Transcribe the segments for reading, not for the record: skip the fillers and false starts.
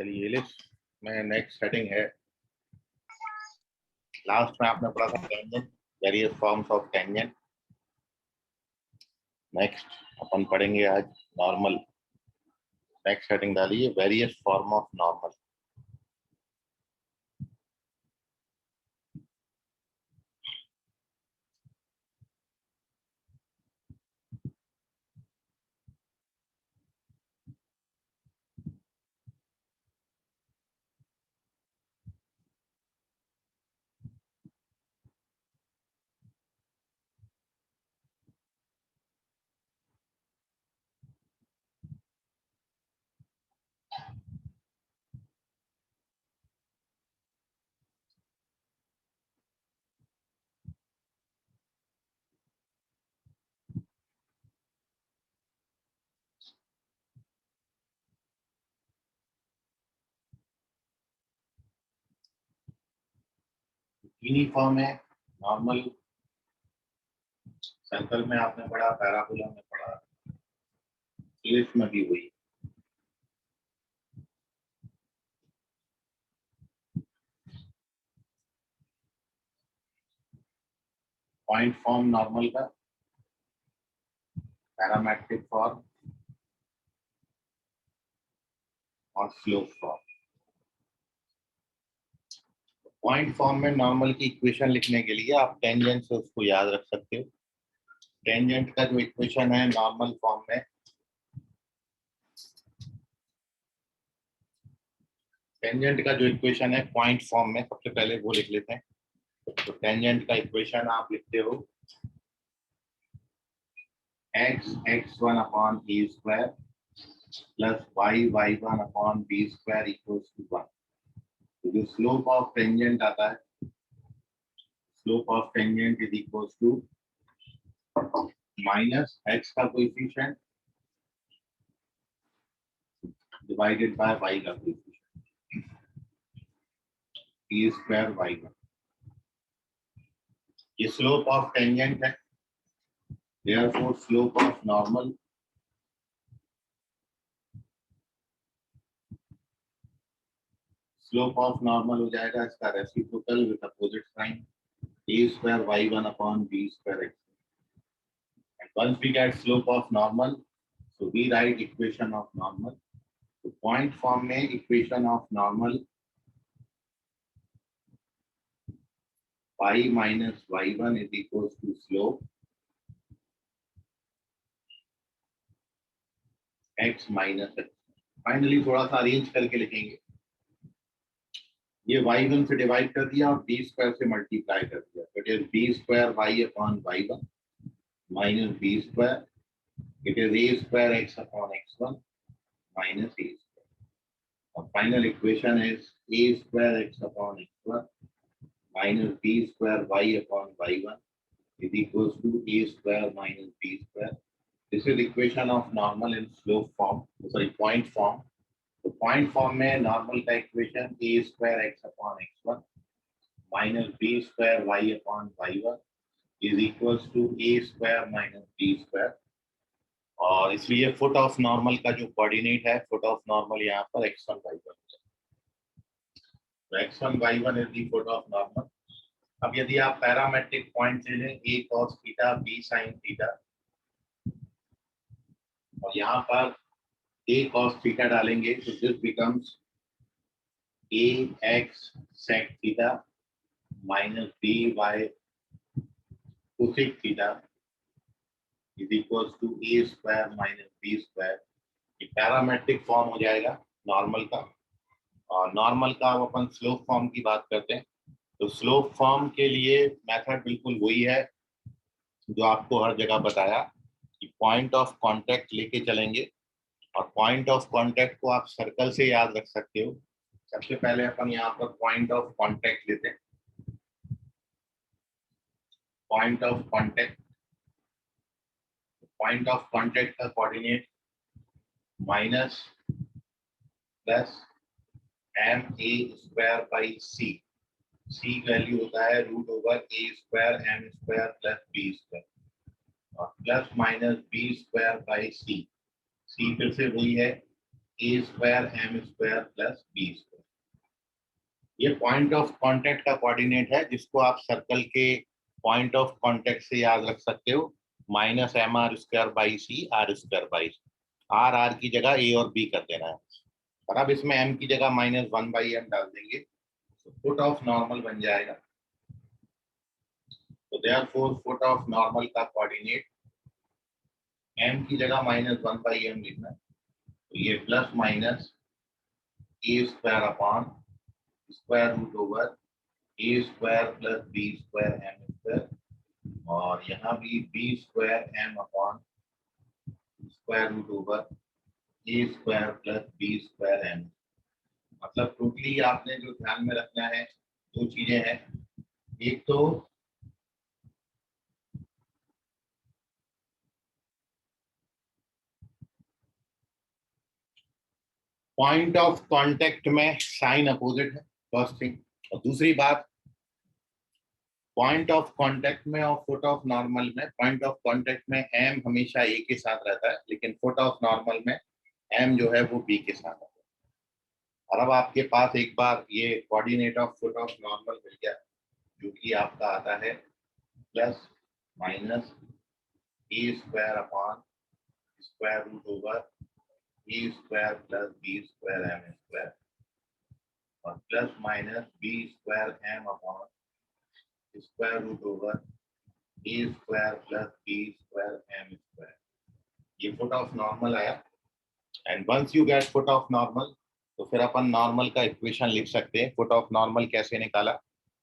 चलिए लिस्ट में next heading है, लास्ट में आपने पढ़ा था tangent, various forms of tangent. Next अपन पढ़ेंगे आज नॉर्मल। नेक्स्ट हेडिंग डालिए वेरियस फॉर्म ऑफ नॉर्मल। तीन ही फॉर्म है नॉर्मल, सर्कल में आपने पढ़ा, पैराबोला में पढ़ा, लिस्ट में भी हुई। पॉइंट फॉर्म नॉर्मल का, पैरामेट्रिक फॉर्म और स्लोप फॉर्म। पॉइंट फॉर्म में नॉर्मल की इक्वेशन लिखने के लिए आप टेंजेंट से उसको याद रख सकते हो। टेंजेंट का जो इक्वेशन है नॉर्मल फॉर्म में, टेंजेंट का जो इक्वेशन है पॉइंट फॉर्म में, सबसे पहले वो लिख लेते हैं। तो टेंजेंट का इक्वेशन आप लिखते हो x(x1) upon a square plus y(y1) upon b square equals to 1। तो जो स्लोप ऑफ टेंजेंट आता है, slope of tangent is equals to minus x का कोएफिशिएंट डिवाइडेड बाय y का कोएफिशिएंट, a स्क्वायर y1। ये स्लोप ऑफ टेंजेंट है, therefore slope of normal हो जाएगा इसका reciprocal with opposite sign, a square y1 upon b square x। And once we get slope of normal, so we write equation of normal। तो point form में equation of normal y minus y1 is equals to slope x minus x। Finally थोड़ा सा arrange करके लिखेंगे, ये y1 से divide कर दिया और b स्क्वायर से मल्टीप्लाई कर दिया, तो it is b square y upon y1 minus b square, it is a square x upon x1 minus a square. और final equation is a square x upon x1 minus b square y upon y1 is equals to a square minus b square। This is equation of normal in slope form, sorry point form। तो point form में normal का equation a square x upon x1 minus b square y upon y1 is equals to a square minus b square. और इसलिए foot of normal का जो coordinate है, foot of normal यहाँ पर x1 y1 है। तो x1 y1 is the foot of normal. अब यदि आप पैरामेट्रिक पॉइंट ले लें a cos theta b sin theta, और यहाँ पर a cos थीटा डालेंगे तो this becomes a x sec theta minus b y cosec theta is equals to a square minus b square. ये पैरामेट्रिक फॉर्म हो जाएगा नॉर्मल का। और नॉर्मल का अब अपन स्लोप फॉर्म की बात करते हैं। तो स्लोप फॉर्म के लिए मेथड बिल्कुल वही है जो आपको हर जगह बताया कि पॉइंट ऑफ कांटेक्ट लेके चलेंगे, और पॉइंट ऑफ कांटेक्ट को आप सर्कल से याद रख सकते हो। सबसे पहले अपन यहाँ पर पॉइंट ऑफ कांटेक्ट लेते हैं। पॉइंट ऑफ कांटेक्ट का coordinate minus plus M A square by C. C value होता है रूट ओवर ए square M square plus B square, और plus minus B square by C. C फिर से वही है A square M square plus B square. ये point of contact का coordinate है, जिसको आप सर्कल के पॉइंट ऑफ कांटेक्ट से याद रख सकते हो, minus M R square by C R square by C. R R की जगह ए और बी कर देना है, और अब इसमें एम की जगह माइनस वन बाई एम डाल देंगे, तो फुट ऑफ नॉर्मल बन जाएगा। तो देयरफॉर फुट ऑफ नॉर्मल का कोऑर्डिनेट एम की जगह माइनस वन बाई एम लिखना है, तो ये प्लस माइनस ए square upon square root over ए square plus B square M square, और यहाँ भी B square M upon square root over ए square plus B square M. मतलब टोटली आपने जो ध्यान में रखना है दो चीजें हैं, एक तो पॉइंट ऑफ कांटेक्ट में साइन अपोजिट है, फर्स्ट थिंग। और दूसरी बात, पॉइंट ऑफ कांटेक्ट में और फुट ऑफ नॉर्मल में, पॉइंट ऑफ कांटेक्ट में एम हमेशा ए के साथ रहता है, लेकिन फुट ऑफ नॉर्मल में एम जो है वो बी के साथ रहता है। और अब आपके पास एक बार ये coordinate of foot of normal मिल गया, जो कि आपका आता है प्लस माइनस ए square upon square root over ए square plus B square M square, और plus minus B square M upon square root over ए square plus B square M square. ये foot of normal आया, and once you get foot of normal, तो फिर अपन normal का equation लिख सकते हैं। Foot of normal कैसे निकाला,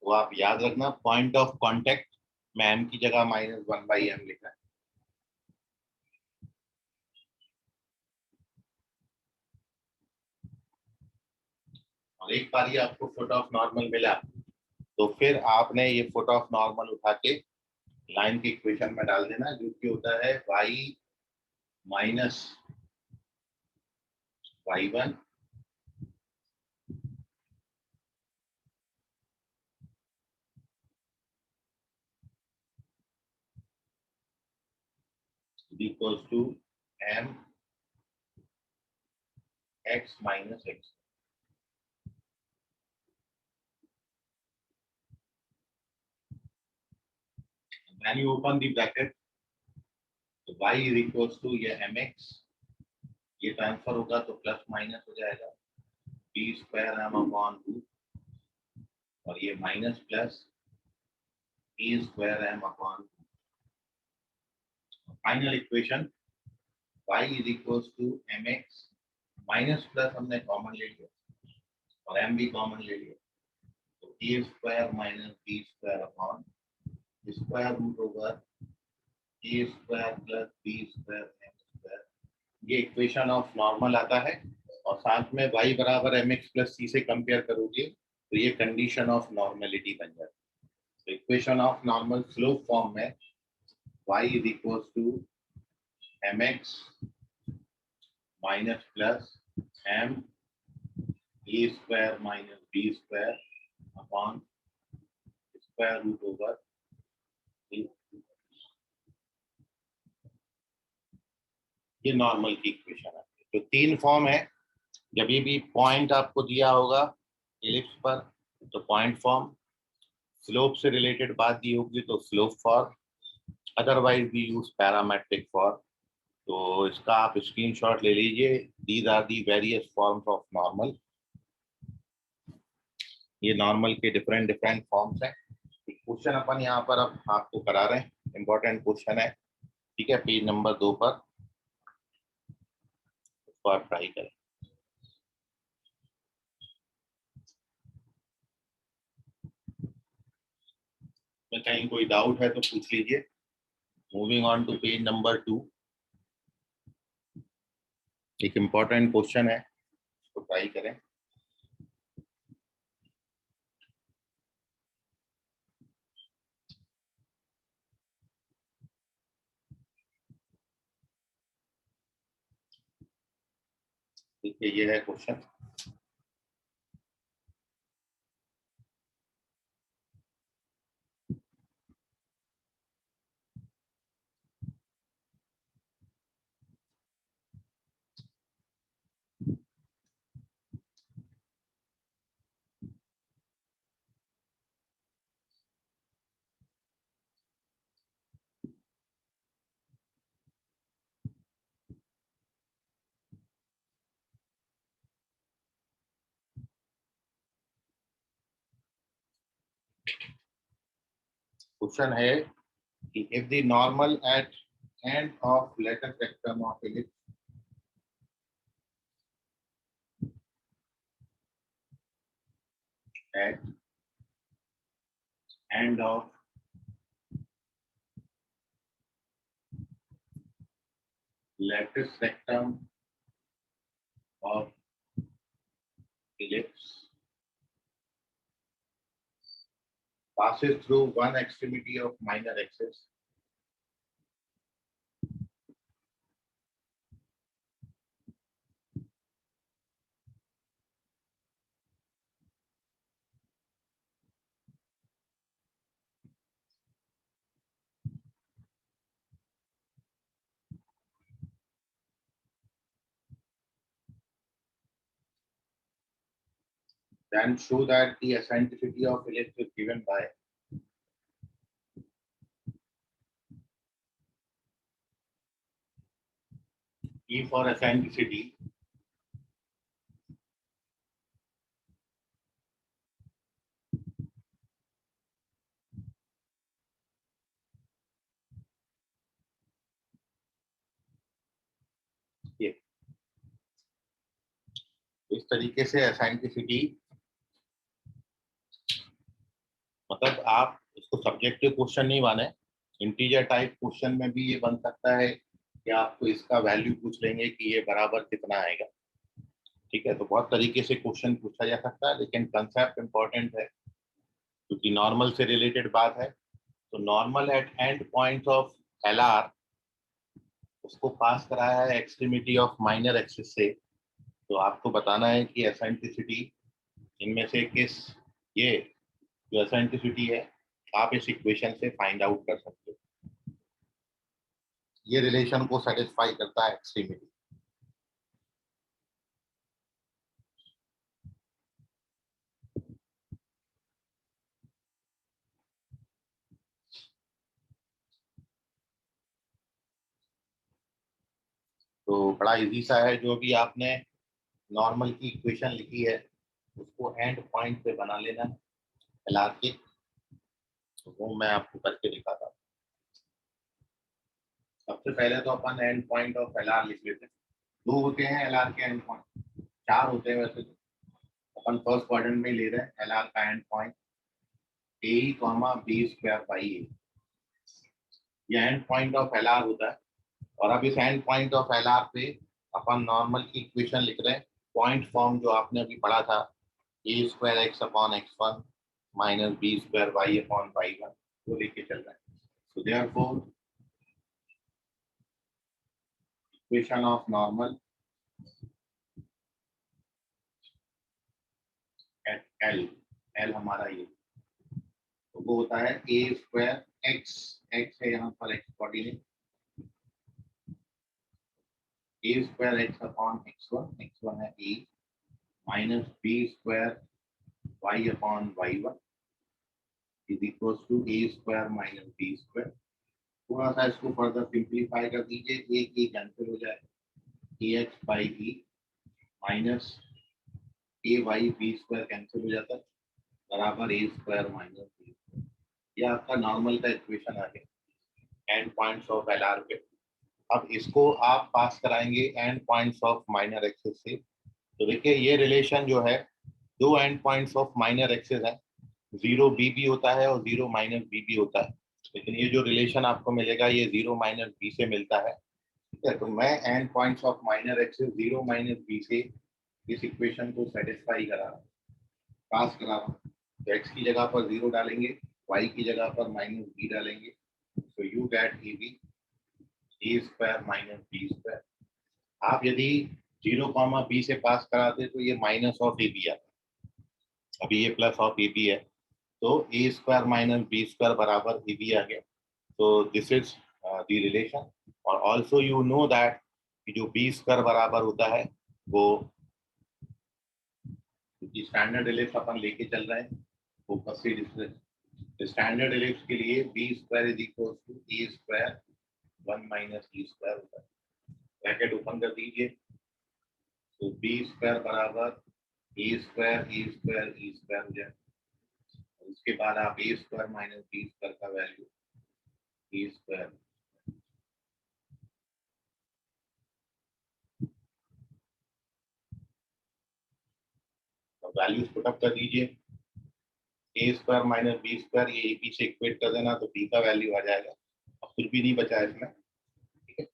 वो आप याद रखना, पॉइंट ऑफ कांटेक्ट में एम की जगह माइनस वन बाई एम लिखा है। और एक बार ये आपको फुट ऑफ नॉर्मल मिला, तो फिर आपने ये फुट ऑफ नॉर्मल उठा के लाइन के इक्वेशन में डाल देना, जो कि होता है y minus y1 equals to m x minus x। When you open the bracket, तो y is equals to ये mx, ये ट्रांसफर होगा तो प्लस माइनस हो जाएगा b square M upon two, और ये minus plus a square M upon two. Final equation y is equals to mx, minus plus हमने कॉमन ले लिया और m भी कॉमन ले लिया, तो ए square minus B square upon square root over ए square plus B square M square. ये equation of normal आता है, और साथ में y बराबर एम एक्स प्लस सी से कंपेयर करोगे तो ये कंडीशन ऑफ नॉर्मेलिटी बन जाती है। तो equation of normal slope form में y is equal to M X minus plus M A square minus B square upon square root over. ये नॉर्मल की इक्वेशन है। तो तीन फॉर्म है, जब भी पॉइंट आपको दिया होगा एलिप्स पर तो पॉइंट फॉर्म, स्लोप से रिलेटेड बात दी होगी तो slope form, otherwise we use parametric form. तो इसका आप स्क्रीनशॉट ले लीजिए, these are the various forms of normal. ये नॉर्मल के डिफरेंट डिफरेंट फॉर्म्स हैं। क्वेश्चन अपन यहाँ पर अब आपको करा रहे हैं, इंपॉर्टेंट क्वेश्चन है, ठीक है, पेज नंबर 2 पर, उसको आप ट्राई करें। में कहीं कोई डाउट है तो पूछ लीजिए। Moving on to page number 2, एक इम्पॉर्टेंट क्वेश्चन है, उसको ट्राई करें। देखिए ये है क्वेश्चन। क्वेश्चन है कि if the normal at end of lateral spectrum of ellipse at end of lattice spectrum of ellipse passes through one extremity of minor axis then show that the eccentricity of ellipse is given by E for eccentricity ये इस तरीके से eccentricity मतलब आप इसको subjective question नहीं माने, integer type question में भी ये बन सकता है कि आपको इसका वैल्यू पूछ लेंगे कि ये बराबर कितना आएगा। ठीक है, तो बहुत तरीके से क्वेश्चन पूछा जा सकता है, लेकिन कंसेप्ट इंपॉर्टेंट है क्योंकि नॉर्मल से रिलेटेड बात है। तो normal at and point of L are उसको पास कराया है एक्सट्रीमिटी ऑफ माइनर एक्सिस से, तो आपको बताना है कि एसेंट्रिसिटी इनमें से किस, ये जो एसेंट्रिसिटी है आप इस इक्वेशन से फाइंड आउट कर सकते हो, ये रिलेशन को सेटिस्फाई करता है एक्सट्रीमिटी। तो बड़ा इजी सा है, जो भी आपने नॉर्मल की इक्वेशन लिखी है उसको एंड पॉइंट पे बना लेना है एल आर के, तो वो मैं आपको करके दिखाता हूँ। सबसे पहले तो अपन end point of L R लिख लेते हैं। दो होते हैं एल आर के एंड पॉइंट, चार होते हैं वैसे तो, अपन फर्स्ट क्वाड्रेंट में ले रहे हैं एल आर का end point a comma b square by a, ये end point of L R होता है। और अब इस end point of L R पे अपन नॉर्मल की इक्वेशन लिख रहे हैं, पॉइंट फॉर्म जो आपने अभी पढ़ा था, a square x upon x one minus B square y upon y one, वो लेके चल रहा है। So therefore equation of normal at L, L हमारा ये, तो वो होता है ए स्क्वायर एक्स, एक्स है यहाँ पर x coordinate, a square x upon x one है a minus B square y upon y one is equal to A square minus B square. थोड़ा सा इसको फर्दर सिंप्लीफाई कर दीजिए, एक ए कैंसिल हो जाए, a x by e minus a y b square cancel हो जाता है बराबर a square minus B square. ये आपका नॉर्मल का इक्वेशन आ गया end points of L R पे। अब इसको आप पास कराएंगे end points of minor axis से, तो देखिए ये रिलेशन जो है, दो end points of minor axis है, जीरो बी भी होता है और जीरो माइनस बी भी होता है, लेकिन ये जो रिलेशन आपको मिलेगा ये जीरो माइनस बी से मिलता है। ठीक है, तो मैं end points of minor axis zero minus B से इस इक्वेशन को सेटिस्फाई करा रहा हूँ, पास करा रहा हूँ। तो एक्स की जगह पर जीरो डालेंगे, वाई की जगह पर माइनस बी डालेंगे, तो you get A B A square minus B square. आप यदि जीरो कॉमा बी से पास कराते तो ये माइनस ऑफ ए बी आता, अभी ये प्लस ऑफ ए बी है, तो ए स्क्वायर माइनस बी स्क्वायर बराबर ए बी आ गया। तो दिस इज द रिलेशन। और ऑल्सो यू नो दैट कि जो बी स्क्वायर बराबर होता है वो, क्योंकि स्टैंडर्ड एलिप्स अपन लेके चल रहे हैं फोकस से डिस्टेंस, स्टैंडर्ड एलिप्स के लिए B square is equal to A square one minus E square होता है। ब्रैकेट ओपन कर दीजिए, तो बी स्क्वायर बराबर ए स्क्वायर ई स्क्वायर हो जाए, उसके बाद आप ए स्क्वायर माइनस बी स्क्वायर का वैल्यू ए स्क्वायर वैल्यूज पुटअप कर दीजिए। A square minus B square, ये ए बी से इक्वेट कर देना तो बी का वैल्यू आ जाएगा। अब कुछ भी नहीं बचा इसमें, ठीक है।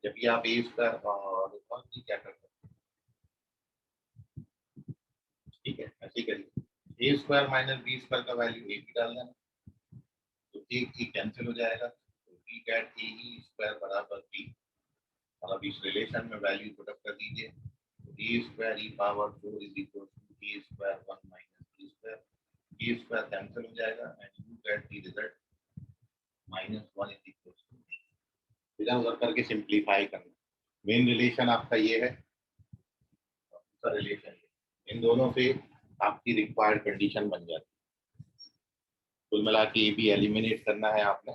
जब भी आप ए स्क्वायर और क्या करते हैं, ठीक है, ऐसे ही करिए। A square minus B square का वैल्यू ए बी डाल देना, तो एक ही कैंसिल हो जाएगा, तो बी कैट ए ई स्क्वायर बराबर बी। और अब इस रिलेशन में वैल्यू पुटअप कर दीजिए। A square e power 4 is equal to A square 1 minus B square. A square cancel हो जाएगा and you get the result -1 is equal to, इधर उधर करके सिंप्लीफाई करना। मेन रिलेशन आपका ये है, दूसरा रिलेशन, इन दोनों से आपकी रिक्वायर्ड कंडीशन बन जाती है। कुल मिला के ये भी एलिमिनेट करना है आपने,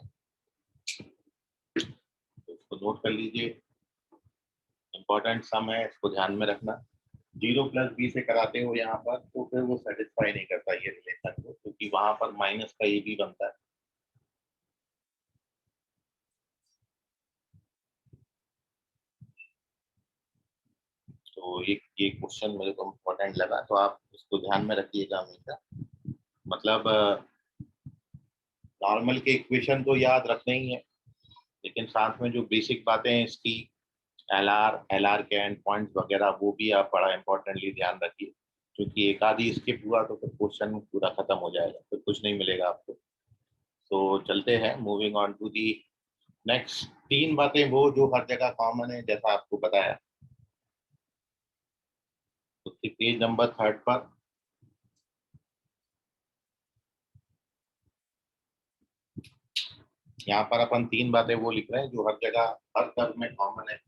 तो इसको नोट कर लीजिए। इंपॉर्टेंट सम है, इसको ध्यान में रखना। 0 प्लस बी से कराते हो यहाँ पर तो फिर वो सेटिस्फाई नहीं करता ये रिलेशन को, क्योंकि वहां पर माइनस का ये भी बनता है। तो ये क्वेश्चन मेरे को इम्पोर्टेंट लगा, तो आप इसको ध्यान में रखिएगा हमेशा। मतलब नॉर्मल के इक्वेशन तो याद रखना ही है, लेकिन साथ में जो बेसिक बातें हैं इसकी, एल आर के एंड पॉइंट्स वगैरह, वो भी आप बड़ा इंपॉर्टेंटली ध्यान रखिए, क्योंकि एक आधी स्किप हुआ तो फिर क्वेश्चन पूरा खत्म हो जाएगा, फिर कुछ नहीं मिलेगा आपको। तो चलते हैं, moving on to the next. तीन बातें वो जो हर जगह कॉमन है, जैसा आपको बताया। तो पेज नंबर 3 पर यहाँ पर अपन तीन बातें वो लिख रहे हैं जो हर जगह हर कर्व में कॉमन है।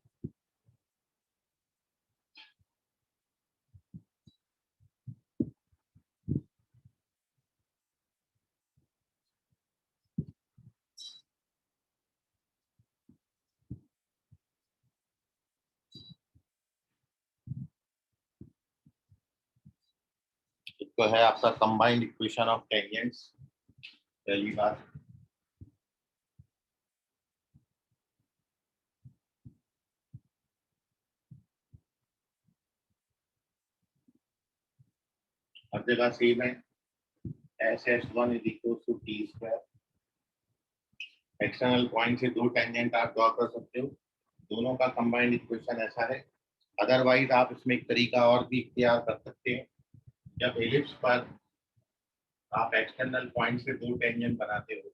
एक तो है आपका कंबाइंड इक्वेशन ऑफ टेंजेंट्स, पहली बात। हर जगह सेम है, S S one is equal to T square. External point से दो टेंजेंट आप ड्रॉ कर सकते हो, दोनों का कंबाइंड इक्वेशन ऐसा है। अदरवाइज आप इसमें एक तरीका और भी इख्तियार कर सकते हैं। जब एलिप्स पर आप एक्सटर्नल पॉइंट से दो टेंजेंट बनाते हो,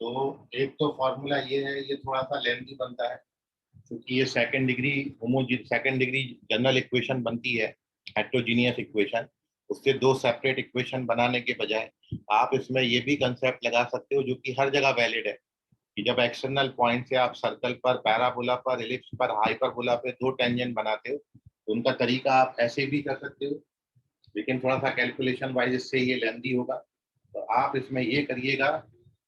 तो एक तो फॉर्मूला ये है, ये थोड़ा सा लेंथी बनता है, क्योंकि ये सेकंड डिग्री जनरल इक्वेशन बनती है, हेट्रोजीनियस इक्वेशन। उससे दो सेपरेट इक्वेशन बनाने के बजाय आप इसमें ये भी कंसेप्ट लगा सकते हो, जो कि हर जगह वैलिड है, कि जब एक्सटर्नल पॉइंट से आप सर्कल पर, पैराबोला पर, एलिप्स पर, हाइपरबोला पे दो टेंजेंट बनाते हो, तो उनका तरीका आप ऐसे भी कर सकते हो, लेकिन थोड़ा सा कैलकुलेशन वाइज इससे ये लेंथी होगा। तो आप इसमें ये करिएगा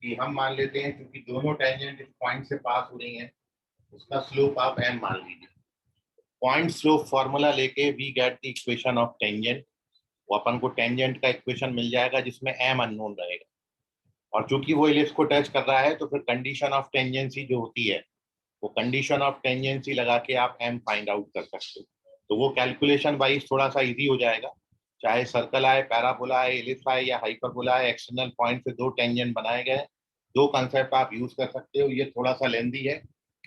कि हम मान लेते हैं क्योंकि दोनों टेंजेंट इस पॉइंट से पास हो रही हैं, उसका स्लोप आप m मान लीजिए। पॉइंट स्लोप फॉर्मूला लेके we get the equation of tangent. वो अपन को टेंजेंट का इक्वेशन मिल जाएगा जिसमें m अननोन रहेगा, और चूंकि वो इलिप्स को टच कर रहा है तो फिर कंडीशन ऑफ टेंजेंसी जो होती है, वो कंडीशन ऑफ टेंजेंसी लगा के आप m फाइंड आउट कर सकते हो। तो वो कैलकुलेशन वाइज थोड़ा सा इजी हो जाएगा। चाहे सर्कल आए, पैराबोला आए, इलिप्स आए या हाइपरबोला आए, एक्सटर्नल पॉइंट से दो टेंजेंट बनाए गए, दो कंसेप्ट आप यूज कर सकते हो। ये थोड़ा सा लेंदी है,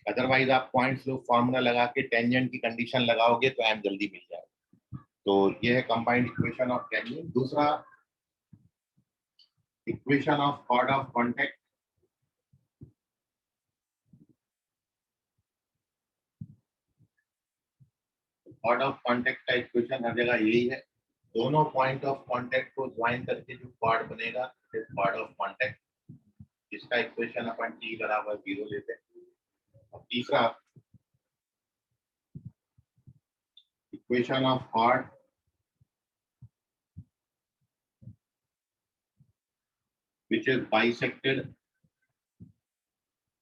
अदरवाइज आप पॉइंट स्लोप फॉर्मूला लगा के टेंजेंट की कंडीशन लगाओगे तो एम जल्दी मिल जाएगा। तो ये है कंबाइंड इक्वेशन ऑफ टेंजेंट। दूसरा, equation of chord of contact. Chord of contact का इक्वेशन हर जगह यही है, दोनों पॉइंट ऑफ कॉन्टेक्ट को ज्वाइन करके जो कॉर्ड बनेगा, कॉर्ड ऑफ कॉन्टेक्ट, इसका इक्वेशन अपन t बराबर 0 लेते हैं। और तीसरा, equation of chord which is bisected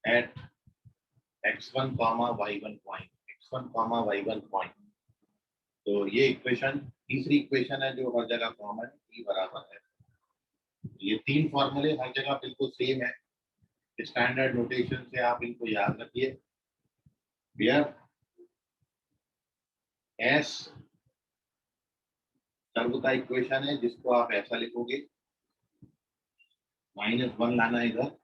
at x1 comma y1 point, x1 comma y1 point. तो ये इक्वेशन तीसरी इक्वेशन है जो हर जगह कॉमन है, e बराबर है। ये तीन फॉर्मूले हर जगह बिल्कुल सेम है, स्टैंडर्ड नोटेशन से आप इनको याद रखिए। वेयर एस कर्व का इक्वेशन है जिसको आप ऐसा लिखोगे, -1 लाना इधर,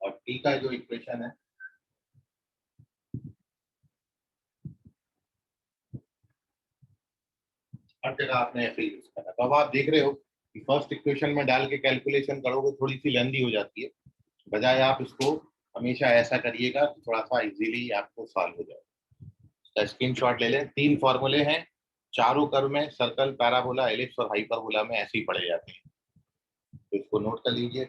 और टी का जो इक्वेशन है हर जगह आपने ऐसे ही यूज करा। तो अब आप देख रहे हो कि फर्स्ट इक्वेशन में डाल के कैलकुलेशन करोगे थोड़ी सी लेंदी हो जाती है, बजाय आप इसको हमेशा ऐसा करिएगा तो थोड़ा सा इजीली आपको सॉल्व हो जाएगा। स्क्रीनशॉट ले लें। तीन फॉर्मूले हैं, चारों कर्व में सर्कल, पैराबोला, एलिप्स और हाइपरबोला में ऐसे ही पढ़े जाते हैं, तो इसको नोट कर लीजिए।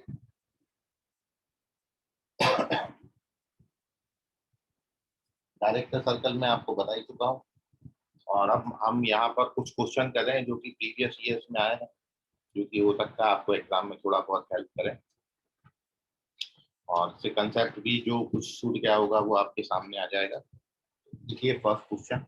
डायरेक्टर सर्कल में आपको बता ही चुका हूँ, और अब हम यहाँ पर कुछ क्वेश्चन कर रहे हैं जो कि प्रीवियस ईयर्स में आए हैं, जो कि हो सकता है आपको एग्जाम में थोड़ा बहुत हेल्प करें, और इससे कंसेप्ट भी जो कुछ छूट गया होगा वो आपके सामने आ जाएगा। देखिए first question,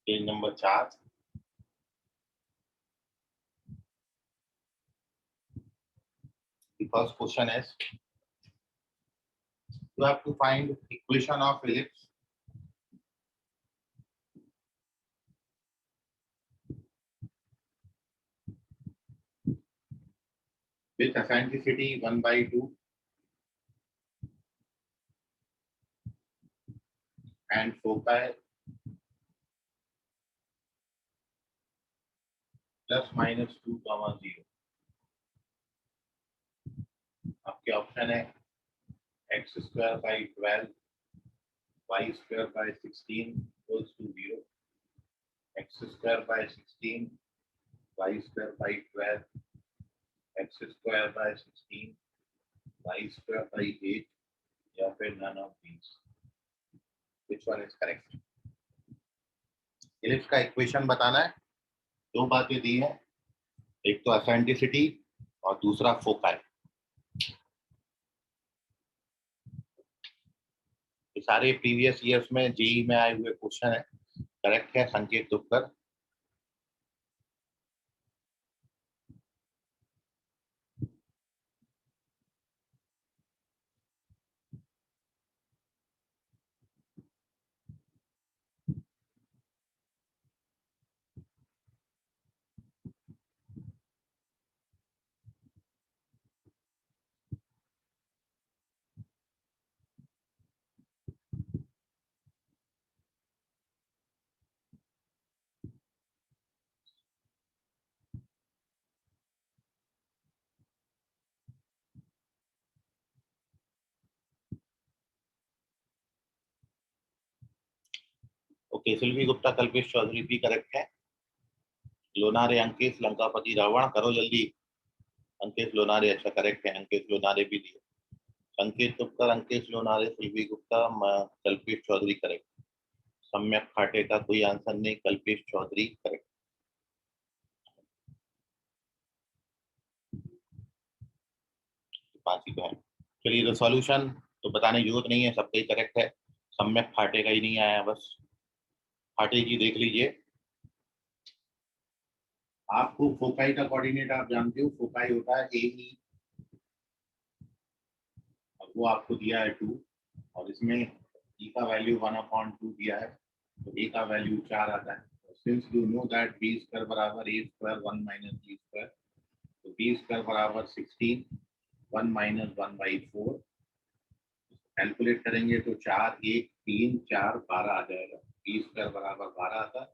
page number 4। The first question is, you have to find equation of ellipse with eccentricity 1/2 and foci ±2, 0। आपके ऑप्शन है x²/12 y²/16 = 0, x²/16 y²/12 x²/16 y²/8, या फिर none of these। Which one is correct? Ellipse का equation बताना है। दो बातें दी हैं, एक तो एसेंट्रिसिटी और दूसरा फोकाई। ये सारे प्रीवियस ईयर्स में जेई में आए हुए क्वेश्चन है, करेक्ट है संकेत तुपकर। ओके, सिल्वी गुप्ता, कल्पेश चौधरी भी करेक्ट है। लोनारे, अंकेश, लंकापति, रावण, करो जल्दी। अंकेश लोनारे, अच्छा करेक्ट है, अंकेश लोनारे भी दिए। संकेत तुपकर, अंकेश लोनारे, सिल्वी गुप्ता, कल्पेश चौधरी करेक्ट। सम्यक खाटे का कोई आंसर नहीं, कल्पेश चौधरी करेक्ट। पांच ही तो है। चलिए, तो सॉल्यूशन तो बताने की जरूरत नहीं है, सबका ही करेक्ट है। सम्यक खाटे का ही नहीं आया बस। खाटे जी देख लीजिए, आपको फोकाई का कोऑर्डिनेट आप जानते हो, फोकाई होता है AE, अब वो आपको दिया है 2, और इसमें E का वैल्यू 1/2 दिया है, तो A का वैल्यू 4 आता है। Since you know that B² बराबर A² 1 - B², तो B² बराबर 16, 1 - 1/4। कैलकुलेट करेंगे तो 4 1 3 4 12 आ जाएगा। B² बराबर 12 आता है,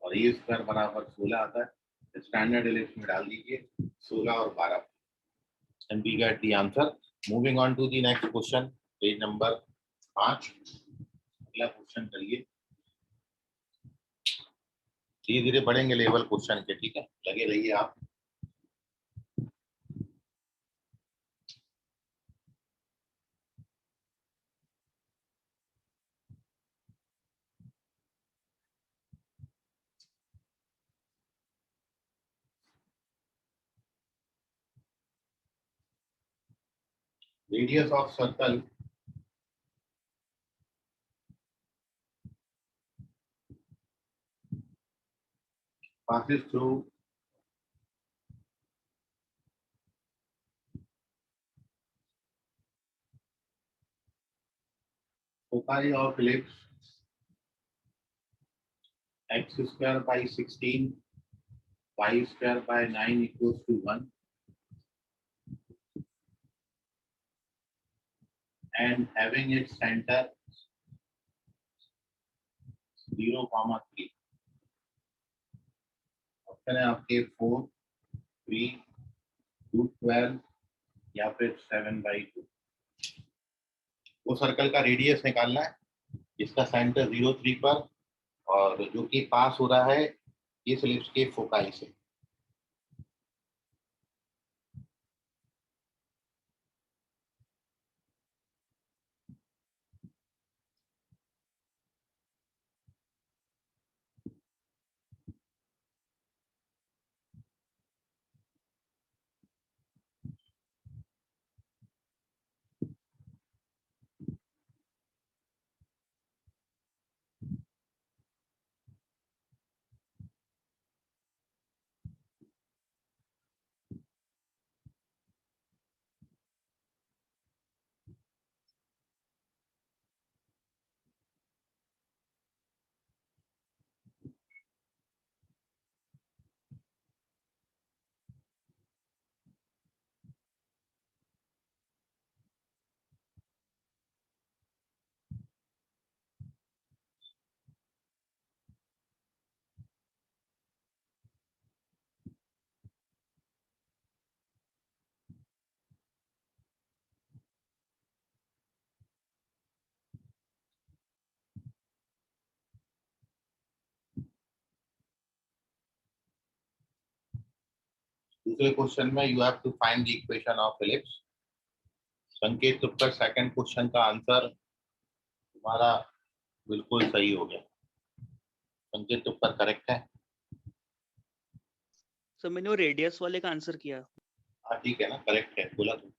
और A² बराबर 16 आता है। स्टैंडर्ड एलिप्स में डाल दीजिए 16 और 12, and we get the answer. Moving on to the next question, page number 5। अगला क्वेश्चन करिए। धीरे धीरे बढ़ेंगे लेवल क्वेश्चन के, ठीक है, लगे रहिए आप। Radius of circle passes through foci of ellipse x square by 16, y square by 9 equals to 1, and having its center 0, 3। Option है आपके 4, 3, 2, 12 या फिर 7/2। वो सर्कल का रेडियस निकालना है जिसका सेंटर 0, 3 पर और जो कि पास हो रहा है इस एलिप्स के फोकाई से। दूसरे क्वेश्चन में you have to find the equation of ellipse. Sanket Tukkar second question का आंसर तुम्हारा बिल्कुल सही हो गया। संकेत तुक्कर करेक्ट है। सर मैंने वो रेडियस वाले का आंसर किया। हाँ ठीक है ना, करेक्ट है, बोला तुम।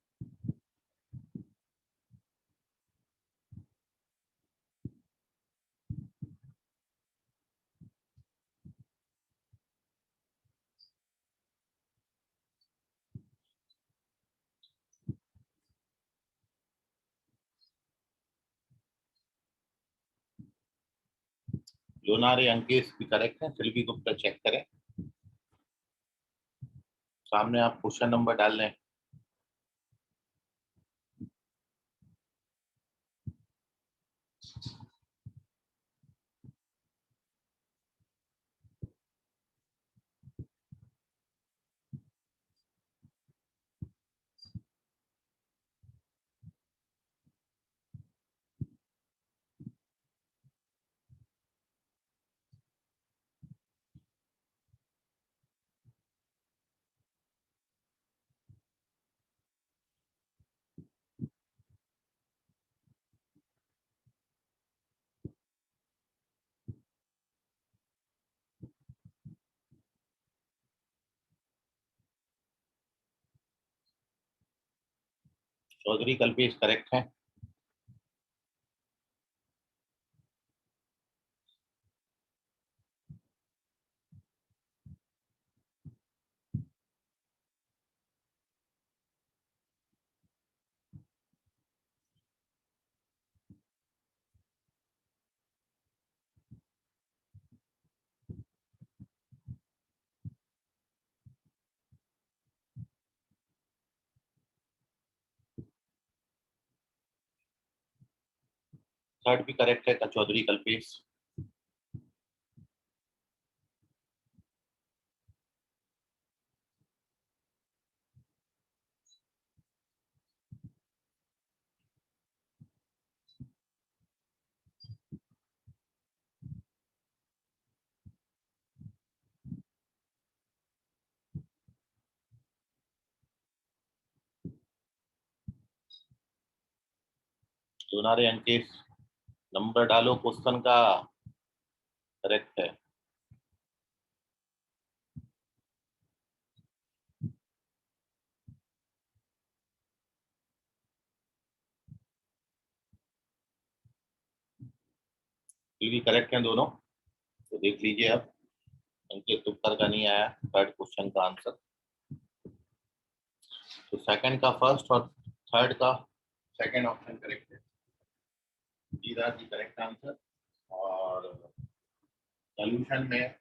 लोनारे अंकेश भी करेक्ट है। सिल्वी गुप्ता चेक करें, सामने आप क्वेश्चन नंबर डाल लें। चौधरी कल्पेश करेक्ट है। थर्ड भी करेक्ट है चौधरी कल्पेश। दोनारे अंकेश नंबर डालो, क्वेश्चन का करेक्ट है। ये भी करेक्ट है दोनों, तो देख लीजिए अब। अंकित उत्तर का नहीं आया थर्ड क्वेश्चन का आंसर, तो सेकंड का फर्स्ट और थर्ड का सेकंड ऑप्शन करेक्ट है। These are the correct answer. और सॉल्यूशन में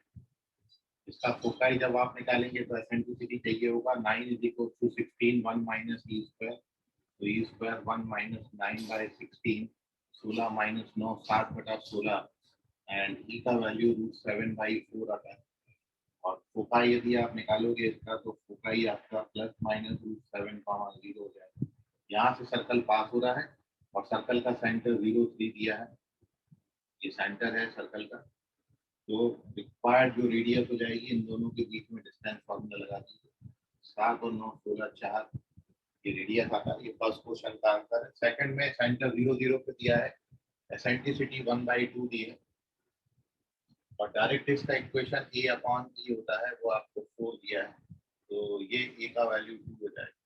इसका फोकाई जब आप निकालेंगे तो एसेंट्रिसिटी चाहिए होगा 9 is equal to 16 1 minus E square, तो E square 1 minus 9/16, 16 minus 9 7/16 and E का वैल्यू √7/4 आता है। और फोकाई यदि आप निकालोगे इसका तो फोकाई आपका प्लस माइनस √7, 0 हो जाएगा। यहाँ से सर्कल पास हो रहा है और सर्कल का सेंटर 0 3 दिया है, ये सेंटर है सर्कल का। तो रिक्वायर्ड जो रेडियस हो जाएगी इन दोनों के बीच में डिस्टेंस फॉर्मूला लगा दीजिए। 7 और 9 16 4 ये रेडियस आता है। ये फर्स्ट क्वेश्चन का आंसर है। सेकंड में सेंटर 0 0 पे दिया है, एसेंट्रिसिटी 1/2 दी है और डायरेक्ट इसका इक्वेशन A/E होता है, वो आपको 4 दिया है, तो ये A का वैल्यू 2 हो जाएगा।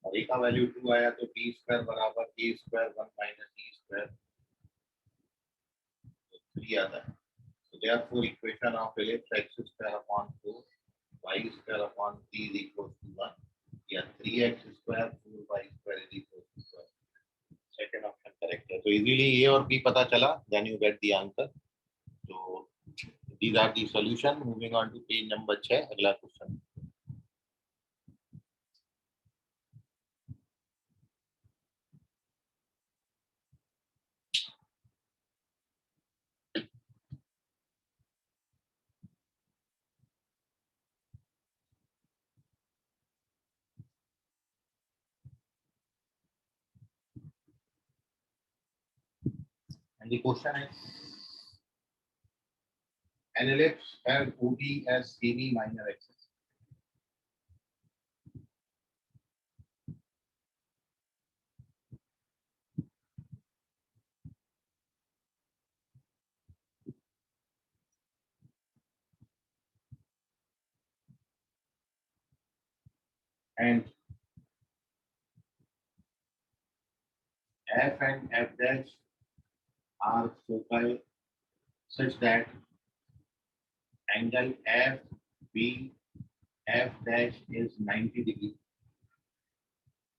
और A का वैल्यू 2 आया तो B स्क्वायर बराबर A square 1 minus E square 3 आता है। So therefore equation of ellipse x square upon 4 y square upon 3 is equal to 1 या 3x square 4y square is equal to 1। Second option correct है। तो easily A और B पता चला, then you get the answer. तो these are the solution। Moving on to page number 6, अगला क्वेश्चन। And the question is, An ellipse has OB as CV minor axis. And F and F dash are foci such that angle FB F dash is 90 degree.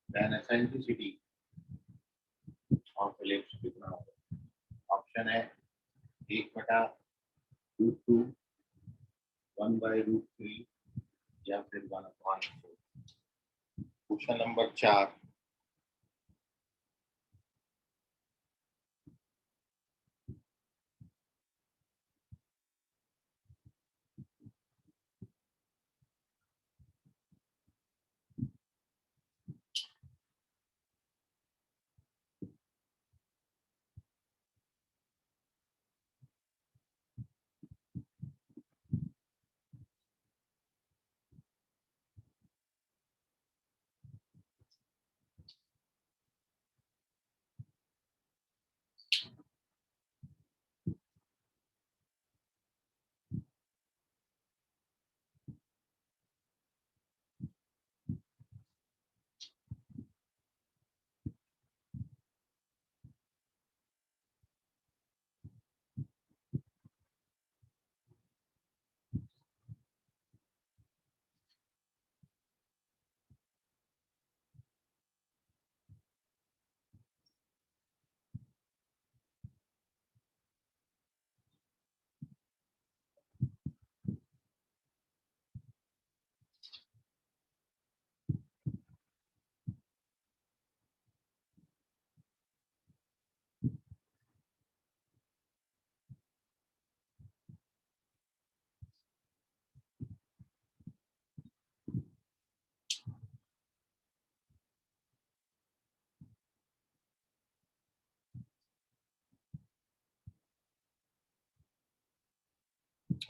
Then eccentricity of ellipse कितना होगा? Option है 1/√2, 1/√3 या फिर 1/4। Question number 4।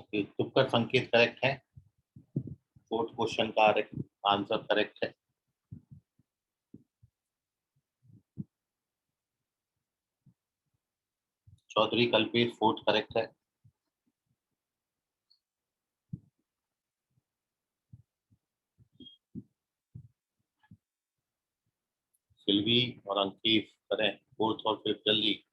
Okay, तुक्कर संकेत correct है। Fourth question का answer correct है। Chaudhary Kalpesh fourth correct है। सिल्वी और अंकित करें फोर्थ और फिफ्थ जल्दी।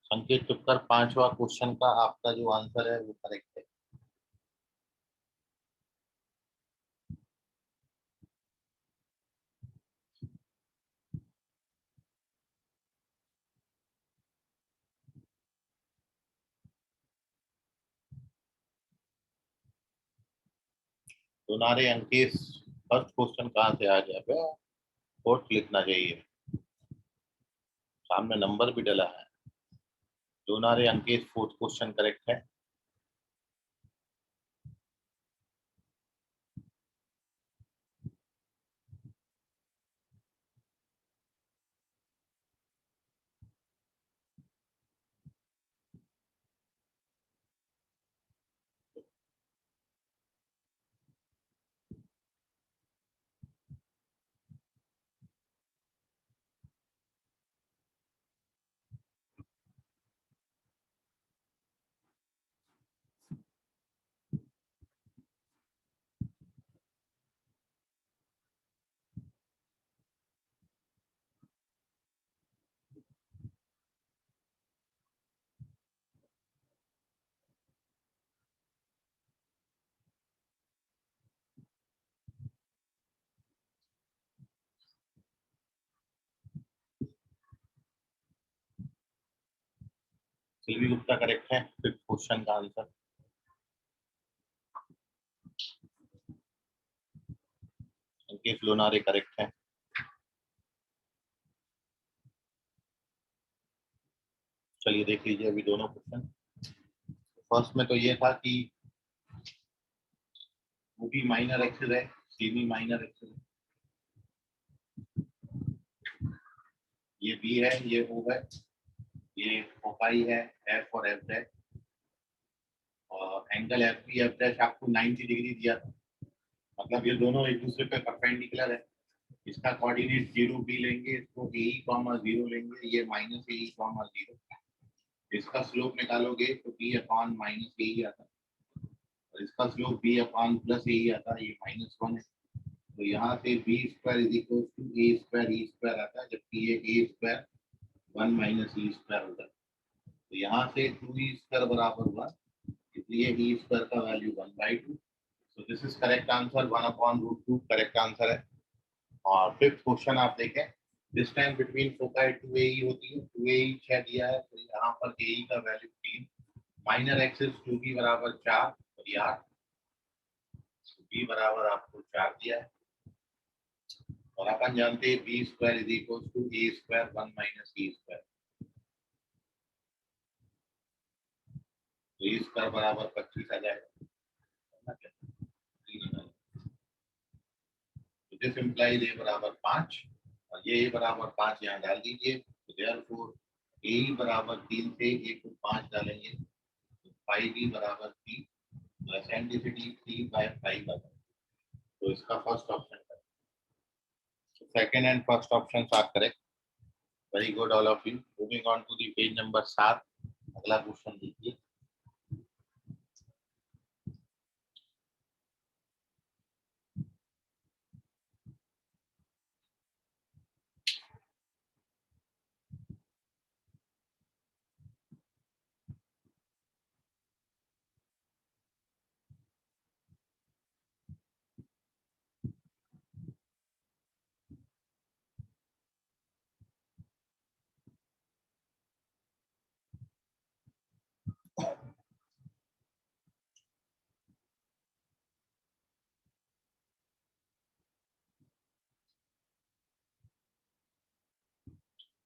संकेत टुक्कर पांचवा क्वेश्चन का आपका जो आंसर है वो करेक्ट है। दोनारे अंकेश फर्स्ट क्वेश्चन कहाँ से आ गया? फोर्थ लिखना चाहिए, सामने नंबर भी डला है। दोनारे अंकेश फोर्थ क्वेश्चन करेक्ट है। सिल्वी गुप्ता करेक्ट है फिफ्थ क्वेश्चन का आंसर। अंकेश लोनारे करेक्ट है। चलिए देख लीजिए अभी दोनों क्वेश्चन। फर्स्ट में तो ये था कि वो भी माइनर एक्सेस है, सेमी माइनर एक्सेस है। ये बी है, ये ओ है, ये फोकाई है, एफ और एफ डैश, और angle F B F dash आपको 90 डिग्री दिया था, मतलब ये दोनों एक दूसरे पे परपेंडिकुलर है। इसका कोऑर्डिनेट 0 बी लेंगे, इसको ए कॉमा 0 लेंगे, ये माइनस ए कॉमा 0। इसका स्लोप निकालोगे तो बी अपॉन माइनस ए ही आता है, और इसका slope B upon plus A ही आता है, ये -1 है। तो यहाँ से B square is equal to A square E square आता है, जबकि ये A square 1 minus E square होता है। तो यहाँ से 2e स्क्वायर बराबर हुआ, इसलिए ई स्क्वायर का value 1/2। So this is correct answer, 1/√2 correct answer है। और फिफ्थ क्वेश्चन आप देखें, this time between foci 2AE होती है, 2AE 6 दिया है, तो यहाँ पर AE का वैल्यू 3, माइनर एक्सिस 2B बराबर 4 और ये 8, B बराबर आपको 4 दिया है। और अपन जानते हैं B square is equal to A square 1 minus E square. तो ए स्क्वायर बराबर 25 आ जाएगा। तो दिस इम्प्लाइज ए बराबर 5, और ये ए बराबर 5 यहाँ डाल दीजिए। तो देयरफॉर ए बराबर 3 से ए को 5 डालेंगे तो 5b बराबर 3, तो एसेंट्रिसिटी 3/5 आता है। तो इसका फर्स्ट ऑप्शन है। Second and first option are correct. Very good all of you. Moving on to the page number 7, अगला क्वेश्चन देखिए।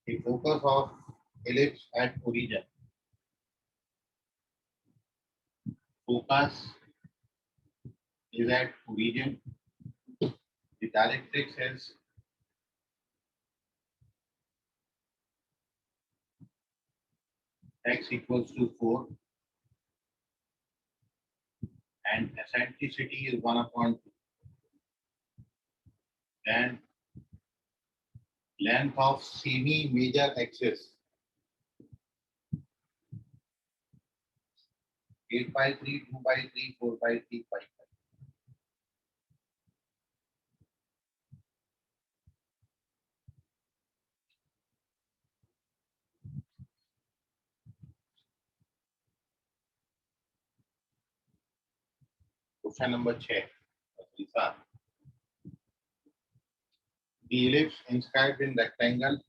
The focus of ellipse at origin. Focus is at origin. The directrix is x equals to 4, and eccentricity is 1/2. Then length of semi major axis 8/3, 2/3, 4/3, 5/3. Question number 6. The ellipse inscribed in rectangle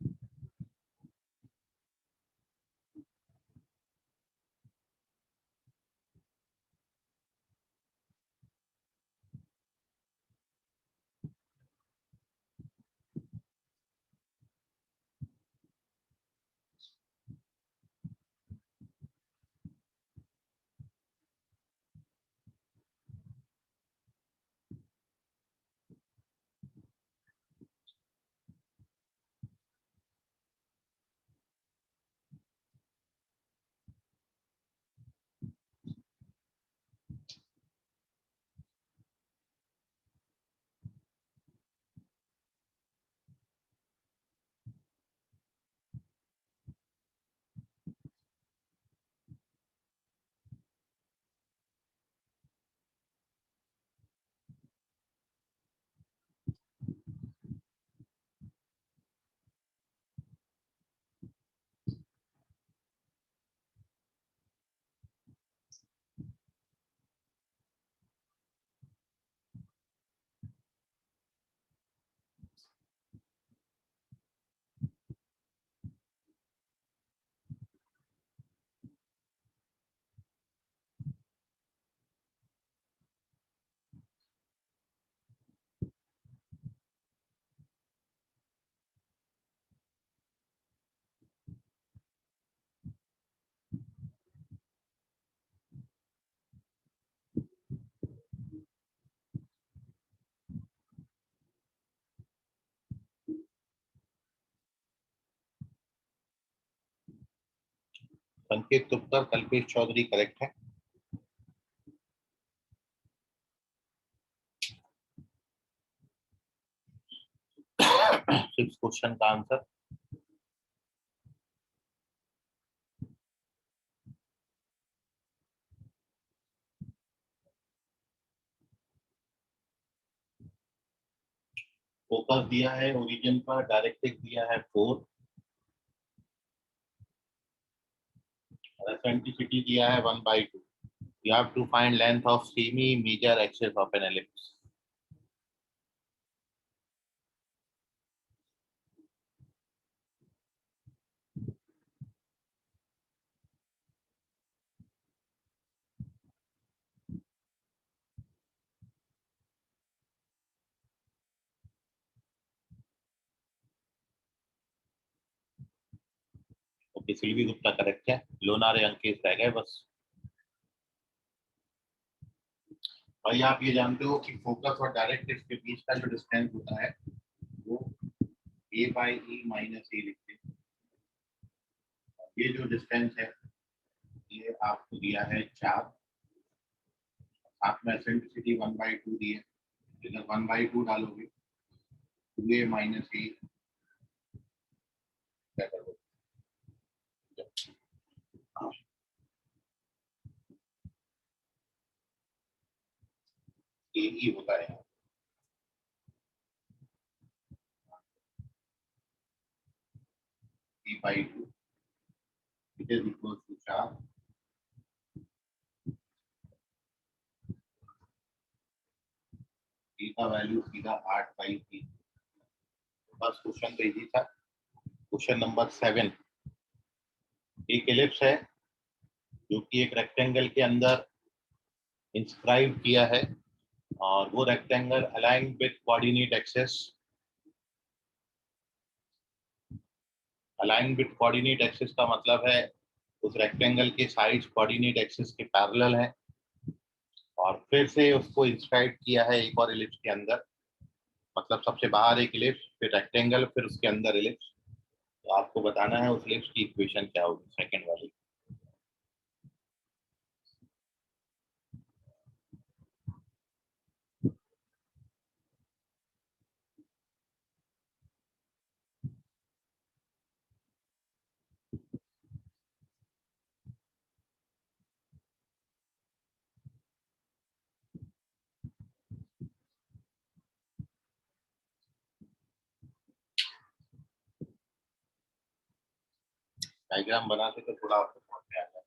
संकेत Tupkar Kalpesh Chaudhary correct है। Six question का answer focus दिया है origin पर, directrix दिया है 4, eccentricity दिया है 1/2। You have to find length of semi major axis of an ellipse. Okay, Silvi Gupta correct है, लोनारे अंकित रह गए बस। भाई आप ये जानते हो कि फोकस और डायरेक्ट्रिक्स के बीच का जो डिस्टेंस होता है वो a/e माइनस ए लिखते हैं। ये जो डिस्टेंस है ये आपको दिया है 4, साथ में एसेंट्रिसिटी 1/2 दी है। इधर 1/2 डालोगे 2a माइनस ए क्या करोगे, ए ही होता है। a/2 it is equal to 4, A का वैल्यू सीधा 8/3। बस क्वेश्चन तो इजी था। क्वेश्चन नंबर 7, एक एलिप्स है जो कि एक रेक्टेंगल के अंदर इंस्क्राइब किया है और वो rectangle align with coordinate axis, align with coordinate axis का मतलब है उस रेक्टेंगल के साइड्स कोऑर्डिनेट एक्सिस के पैरेलल हैं और फिर से उसको इंस्क्राइब किया है एक और एलिप्स के अंदर, मतलब सबसे बाहर एक एलिप्स, फिर रेक्टेंगल, फिर उसके अंदर एलिप्स। तो आपको बताना है उस एलिप्स की इक्वेशन क्या होगी, सेकंड वाली। डायग्राम बनाते तो थोड़ा आपको समझ में आता है।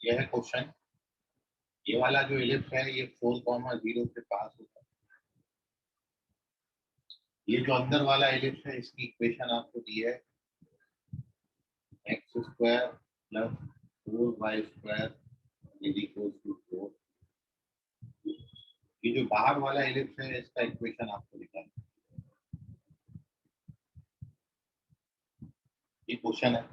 यह है क्वेश्चन। ये वाला जो एलिप्स है ये 4,0 से पास होता है। ये जो अंदर वाला एलिप्स है इसकी इक्वेशन आपको दी है x square plus 4y square is equal to 4। ये जो बाहर वाला एलिप्स है इसका इक्वेशन आपको निकालना है। ये क्वेश्चन है।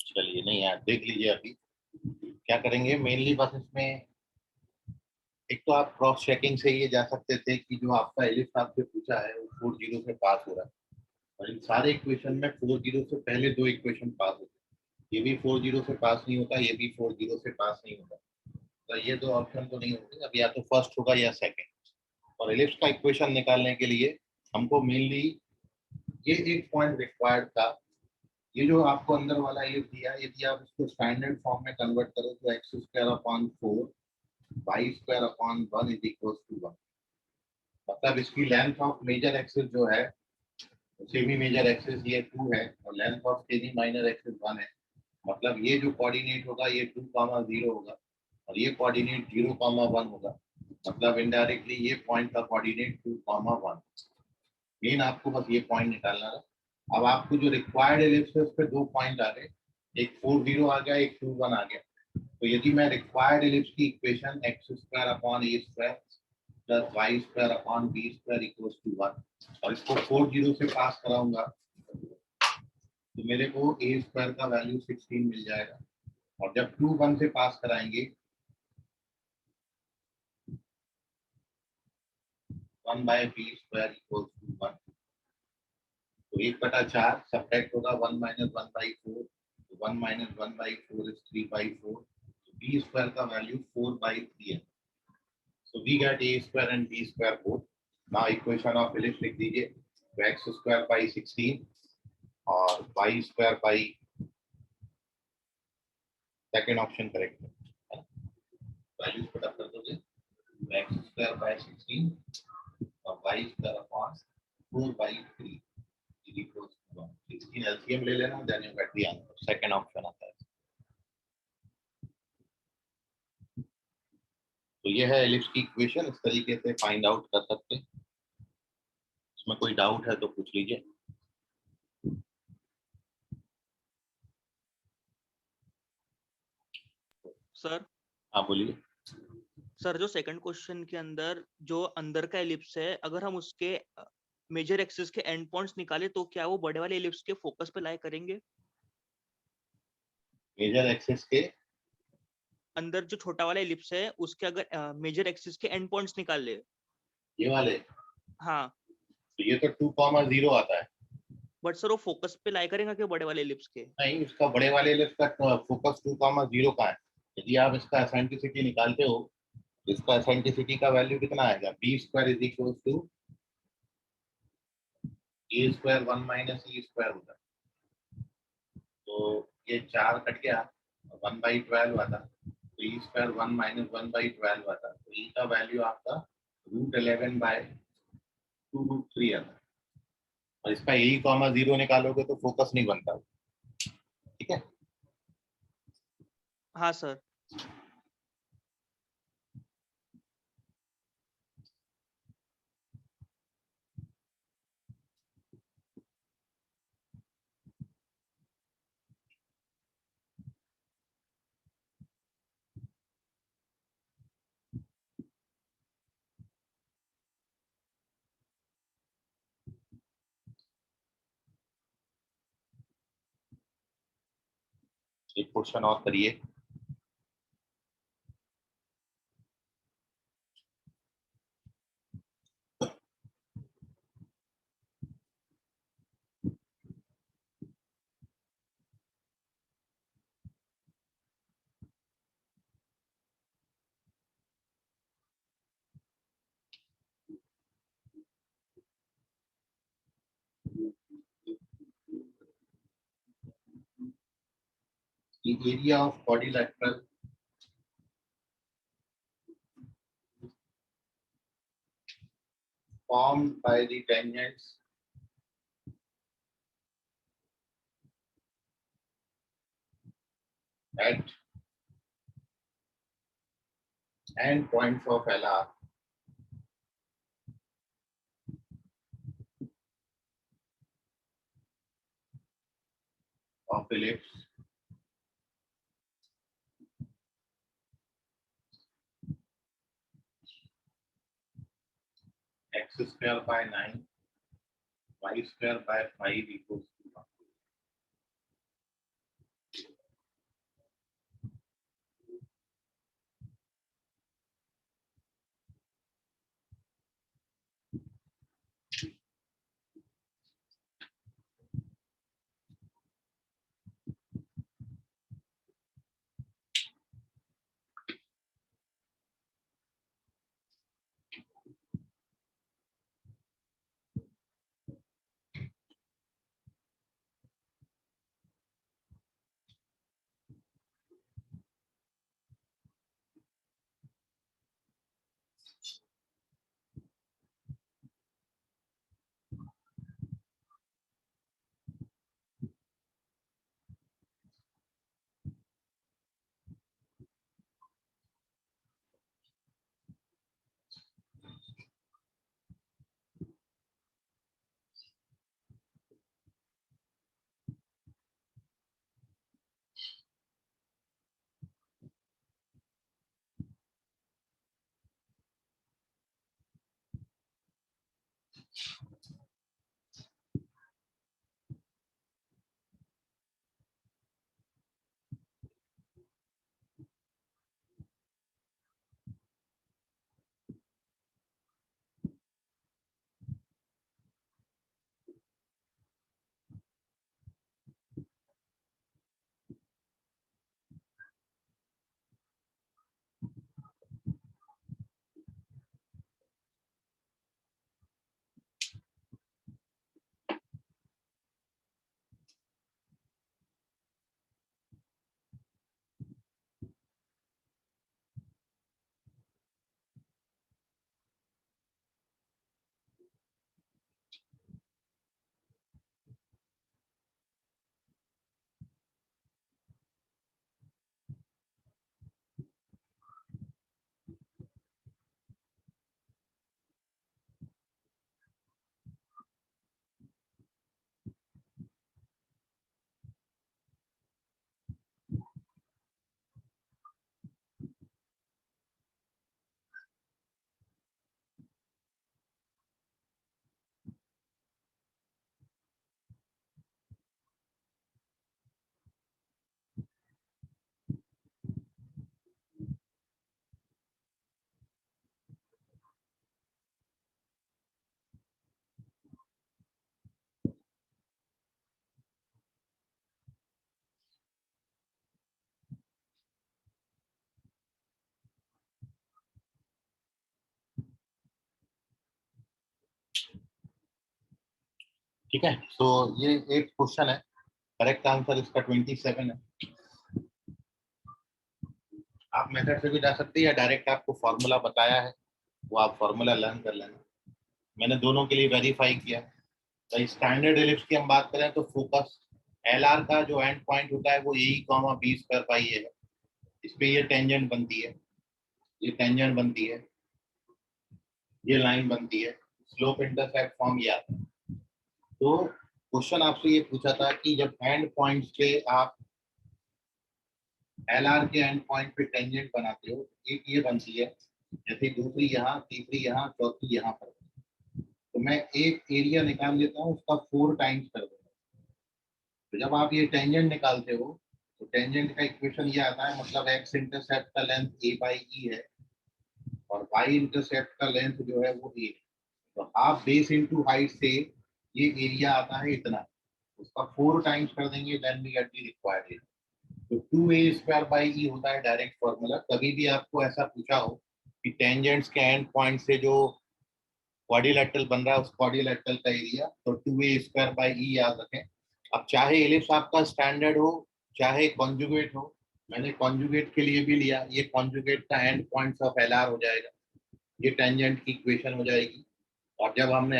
चलिए नहीं यार देख लीजिए अभी क्या करेंगे। मेनली बस इसमें एक तो आप क्रॉस चेकिंग से ये जा सकते थे कि जो आपका एलिप्स आपसे पूछा है वो 4,0 से पास हो रहा है, और इन सारे इक्वेशन में 4,0 से पहले दो इक्वेशन पास होते हैं। ये भी 4,0 से पास नहीं होता, ये भी 4,0 से पास नहीं होता। तो ये दो ऑप्शन तो नहीं होंगे, अब या तो फर्स्ट होगा या सेकंड। और एलिप्स का इक्वेशन निकालने के लिए हमको मेनली ये एक पॉइंट रिक्वायर्ड था। ये जो आपको अंदर वाला एलिप्स दिया, यदि आप इसको स्टैंडर्ड फॉर्म में कन्वर्ट करो तो x square upon 4 y square upon 1 is equal to 1। मतलब इसकी लेंथ ऑफ मेजर एक्सिस जो है सेमी मेजर एक्सिस ये 2 है और length of semi minor axis 1 है। मतलब ये जो कोऑर्डिनेट होगा ये 2,0 होगा और ये कोऑर्डिनेट 0,1 होगा। मतलब इनडायरेक्टली ये पॉइंट का कोऑर्डिनेट 2,1। मेन आपको बस ये पॉइंट निकालना है। अब आपको जो रिक्वायर्ड एलिप्स है उस पर दो पॉइंट आ गए, एक 4,0 आ गया, एक 2,1 आ गया। तो यदि मैं रिक्वायर्ड एलिप्स की equation x square upon a square plus y square upon b square equals to 1 और इसको 4,0 से पास कराऊंगा तो मेरे को a स्क्वायर का वैल्यू 16 मिल जाएगा। और जब 2,1 से पास कराएंगे 1 by b square equals to 1। तो 1/4 सब्ट्रैक्ट होगा 1 minus 1/4। 1 minus 1/4 is 3/4। b square का वैल्यू 4/3 है। So we get a square and b square both. Now equation of ellipse लिख दीजिए। तो x square by 16 और y square by second option correct है। Values put up कर दोगे तो x square by 16 और y square upon 4/3 is equals to 1। 16 LCM ले लेना, then you get the answer। Second option आता है। तो ये है एलिप्स की इक्वेशन, इस तरीके से फाइंड आउट कर सकते हैं। इसमें कोई डाउट है तो पूछ लीजिए। सर हाँ बोलिए। सर जो सेकंड क्वेश्चन के अंदर जो अंदर का एलिप्स है, अगर हम उसके मेजर एक्सिस के एंड पॉइंट्स निकाले तो क्या वो बड़े वाले एलिप्स के फोकस पे लाई करेंगे? मेजर एक्सिस के अंदर जो छोटा वाला एलिप्स है उसके अगर मेजर एक्सिस के एंड पॉइंट्स निकाल ले। ये वाले हाँ, तो ये तो 2,0 आता है। बट सर वो फोकस पे लाई करेंगे क्या बड़े वाले एलिप्स के? नहीं, इसका बड़े वाले एलिप्स का फोकस 2,0 का है। यदि आप इसका एसेंट्रिसिटी निकालते हो, इसका एसेंट्रिसिटी का वैल्यू कितना आएगा? b square is equal to a square 1 minus e square होता है। तो ये 4 कट गया, 1/12 आता, तो e स्क्वायर 1 माइनस 1/12 आता। तो e का वैल्यू आपका √11/2√3 आता। और इसका a, 0 निकालोगे तो फोकस नहीं बनता। ठीक है। हाँ सर। एक क्वेश्चन और करिए। The area of quadrilateral formed by the tangents at end points of LR of ellipse x square by 9 y square by 5 equals to 1. ठीक है, तो ये एक क्वेश्चन है, करेक्ट आंसर इसका 27 है। आप मेथड से भी जा सकते हैं या डायरेक्ट आपको फॉर्मूला बताया है वो आप फॉर्मूला लर्न कर लेना। मैंने दोनों के लिए वेरीफाई किया। तो स्टैंडर्ड एलिप्स की हम बात करें तो फोकस एलआर का जो एंड पॉइंट होता है वो ए कॉमा बी स्क्वायर पाई है। इस पे ये टेंजेंट बनती है, ये टेंजेंट बनती है, ये लाइन बनती है, स्लोप इंटरसेप्ट फॉर्म ये आता है। तो क्वेश्चन आपसे ये पूछा था कि जब एंड पॉइंट्स पे आप एलआर के एंड पॉइंट पे टेंजेंट बनाते हो, एक ये बनती है, जैसे दूसरी यहाँ, तीसरी यहाँ, चौथी यहाँ पर, तो मैं एक एरिया निकाल लेता हूँ उसका 4 टाइम्स कर दूंगा। तो जब आप ये टेंजेंट निकालते हो तो टेंजेंट का इक्वेशन ये आता है, मतलब एक्स इंटरसेप्ट का लेंथ a बाई ई है और वाई इंटरसेप्ट का लेंथ जो है वो a है। तो हाफ बेस इनटू हाइट से ये एरिया आता है इतना, उसका 4 टाइम्स कर देंगे, then we get the required area. तो 2a स्क्वायर बाई ई होता है डायरेक्ट फॉर्मूला। कभी भी आपको ऐसा पूछा हो कि टेंजेंट्स के एंड पॉइंट से जो क्वाड्रिलेटरल बन रहा है उस क्वाड्रिलेटरल का एरिया, तो 2a स्क्वायर बाई ई याद रखें। अब चाहे एलिप्स आपका स्टैंडर्ड हो चाहे कॉन्जुगेट हो, मैंने कॉन्जुगेट के लिए भी लिया, ये कॉन्जुगेट का एंड पॉइंट्स ऑफ एलआर हो जाएगा, ये टेंजेंट की इक्वेशन हो जाएगी। और जब हमने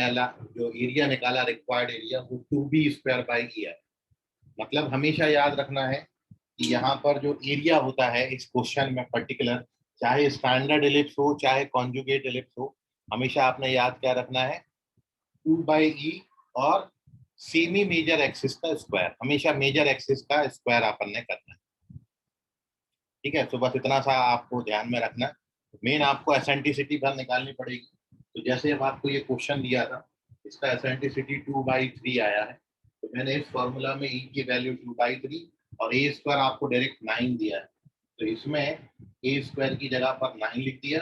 जो एरिया निकाला रिक्वायर्ड एरिया वो 2b स्क्वायर बाई ई है। मतलब हमेशा याद रखना है कि यहाँ पर जो एरिया होता है इस क्वेश्चन में पर्टिकुलर, चाहे स्टैंडर्ड एलिप्स हो चाहे कॉन्जुगेट एलिप्स हो, हमेशा आपने याद क्या रखना है, 2/e और सेमी मेजर एक्सिस का स्क्वायर, हमेशा मेजर एक्सिस का स्क्वायर अपन ने करना है। ठीक है, तो बस इतना सा आपको ध्यान में रखना है। मेन आपको एसेंट्रिसिटी भर निकालनी पड़ेगी। तो जैसे अब आपको ये क्वेश्चन दिया था, इसका एसेंट्रिसिटी 2/3 आया है, तो मैंने इस फॉर्मूला में e की वैल्यू 2/3 और a स्क्वायर आपको डायरेक्ट 9 दिया है, तो इसमें a स्क्वायर की जगह पर 9 लिख दिया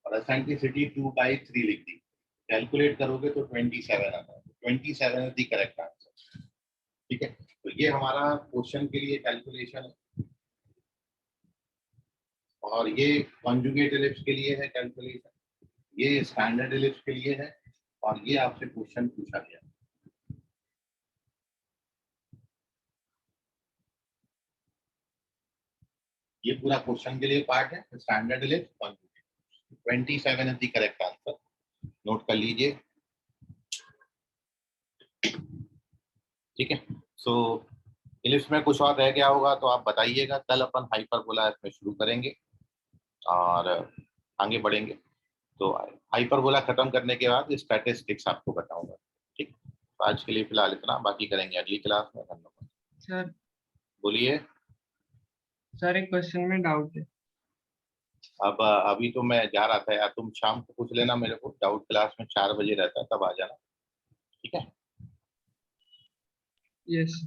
और एसेंट्रिसिटी 2/3 लिख दी। कैलकुलेट करोगे तो 27 आता है। 27 इज द करेक्ट आंसर। ठीक है, तो ये हमारा क्वेश्चन के लिए कैलकुलेशन है और ये कॉन्जुगेट एलिप्स के लिए है कैलकुलेशन, ये स्टैंडर्ड एलिप्स के लिए है और ये आपसे क्वेश्चन पूछा गया। ये पूरा क्वेश्चन के लिए पार्ट है, standard ellipse conjugate. 27 is the correct answer, note कर लीजिए। ठीक है, सो एलिप्स में कुछ और रह गया होगा तो आप बताइएगा। कल अपन हाइपरबोला इसमें शुरू करेंगे और आगे बढ़ेंगे। तो हाइपरबोला खत्म करने के बाद स्टैटिस्टिक्स आपको बताऊंगा। ठीक, तो आज के लिए फिलहाल इतना, बाकी करेंगे अगली क्लास में। धन्यवाद। सर बोलिए। सर एक क्वेश्चन में डाउट है। अब अभी तो मैं जा रहा था यार, तुम शाम को पूछ लेना मेरे को, डाउट क्लास में 4 बजे रहता है, तब आ जाना। ठीक है। यस।